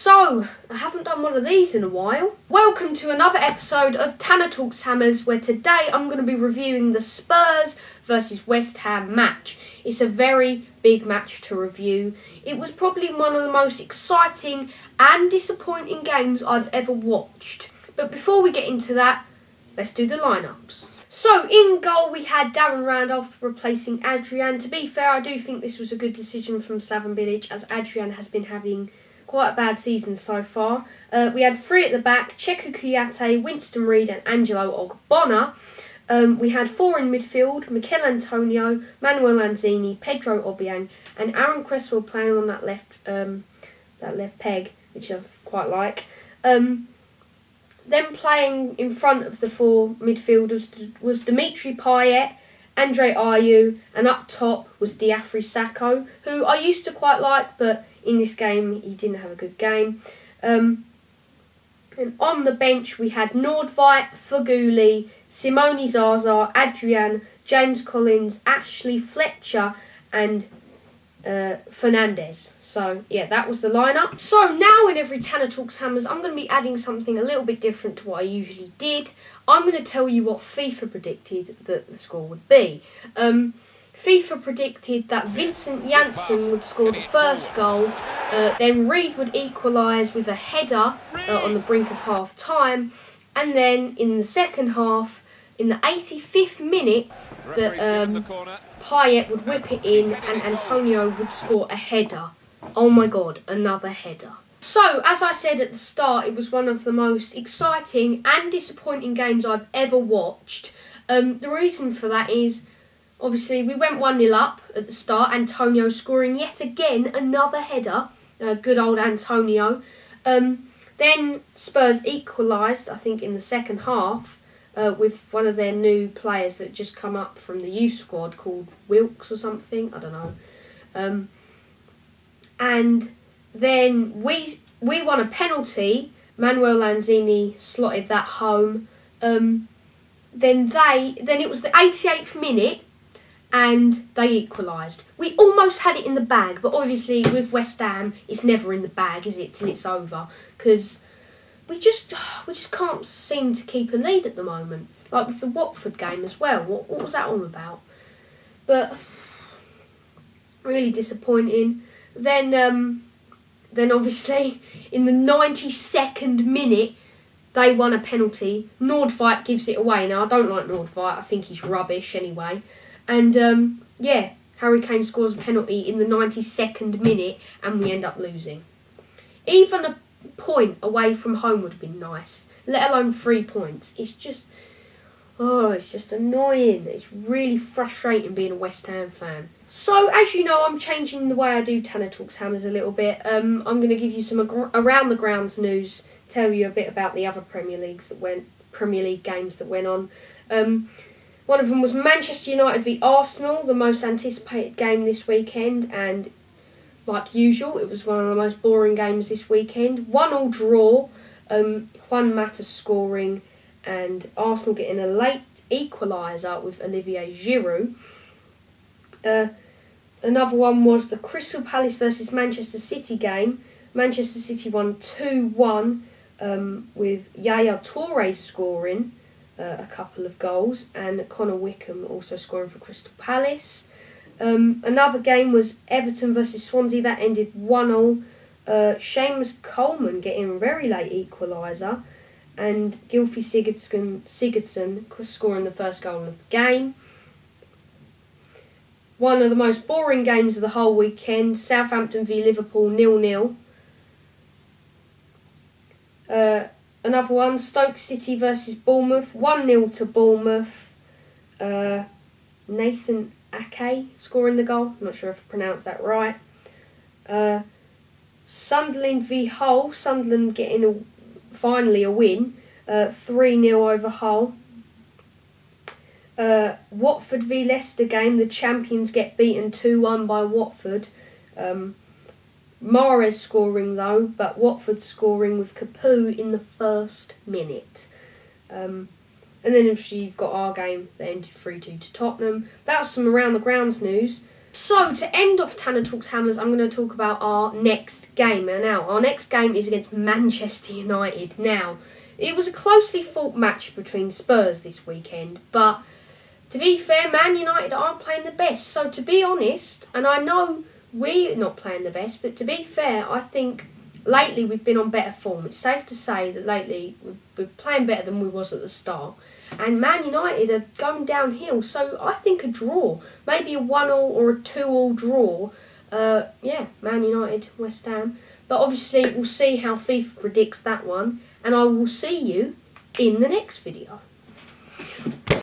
So, I haven't done one of these in a while. Welcome to another episode of Tanner Talks Hammers, where today I'm going to be reviewing the Spurs versus West Ham match. It's a very big match to review. It was probably one of the most exciting and disappointing games I've ever watched. But before we get into that, let's do the lineups. So, in goal we had Darren Randolph replacing Adrian. To be fair, I do think this was a good decision from Slaven Bilic, as Adrian has been having quite a bad season so far. We had three at the back: Cheku Kouyaté, Winston Reid and Angelo Ogbonna. We had four in midfield: Mikel Antonio, Manuel Lanzini, Pedro Obiang and Aaron Cresswell playing on that left peg, which I quite like. Then playing in front of the four midfielders was Dimitri Payet, Andre Ayew, and up top was Diafra Sakho, who I used to quite like, but in this game he didn't have a good game. And on the bench we had Nordveit, Faguli, Simone Zaza, Adrian, James Collins, Ashley Fletcher and Fernandez. So yeah, that was the lineup. So now in every Tanner Talks Hammers, I'm going to be adding something a little bit different to what I usually did. I'm going to tell you what FIFA predicted that the score would be. FIFA predicted that Vincent Janssen would score the first goal, then Reid would equalise with a header on the brink of half time, and then in the second half, in the 85th minute, that Payet would whip it in and Antonio would score a header. Oh my god, another header. So, as I said at the start, it was one of the most exciting and disappointing games I've ever watched. The reason for that is, obviously, we went 1-0 up at the start, Antonio scoring yet again another header. Good old Antonio. Then Spurs equalised, I think, in the second half, with one of their new players that just come up from the youth squad called Wilkes or something, I don't know. And then we won a penalty. Manuel Lanzini slotted that home. Then it was the 88th minute and they equalised. We almost had it in the bag, but obviously with West Ham, it's never in the bag, is it, till it's over? Because we just can't seem to keep a lead at the moment. Like with the Watford game as well. What was that all about? But really disappointing. Then obviously in the 92nd minute they won a penalty. Nordveit gives it away. Now I don't like Nordveit. I think he's rubbish anyway. And Harry Kane scores a penalty in the 92nd minute and we end up losing. Even a point away from home would have been nice, let alone 3 points. It's just annoying. It's really frustrating being a West Ham fan. So, as you know, I'm changing the way I do Tanner Talks Hammers a little bit. I'm going to give you some around the grounds news, tell you a bit about the other Premier League games that went on. One of them was Manchester United v Arsenal, the most anticipated game this weekend, and like usual, it was one of the most boring games this weekend. 1-1 draw, Juan Mata scoring, and Arsenal getting a late equaliser with Olivier Giroud. Another one was the Crystal Palace versus Manchester City game. Manchester City won 2-1 with Yaya Toure scoring a couple of goals and Connor Wickham also scoring for Crystal Palace. Another game was Everton versus Swansea. That ended 1-1. Seamus Coleman getting a very late equaliser and Gylfi Sigurdsson scoring the first goal of the game. One of the most boring games of the whole weekend, Southampton v Liverpool 0-0. Another one, Stoke City versus Bournemouth, 1-0 to Bournemouth. Nathan Ake scoring the goal. I'm not sure if I pronounced that right. Sunderland v Hull. Sunderland getting finally a win. 3-0 over Hull. Watford v Leicester game. The champions get beaten 2-1 by Watford. Mahrez scoring though, but Watford scoring with Capoue in the first minute. And then if you've got our game, they ended 3-2 to Tottenham. That was some around the grounds news. So, to end off Tanner Talks Hammers, I'm going to talk about our next game. And now, our next game is against Manchester United. Now, it was a closely fought match between Spurs this weekend, but to be fair, Man United aren't playing the best. So, to be honest, and I know we're not playing the best, but to be fair, I think lately we've been on better form. It's safe to say that lately we're playing better than we was at the start. And Man United are going downhill, so I think a draw, maybe a 1-1 or a 2-2 draw. Man United, West Ham. But obviously we'll see how FIFA predicts that one, and I will see you in the next video.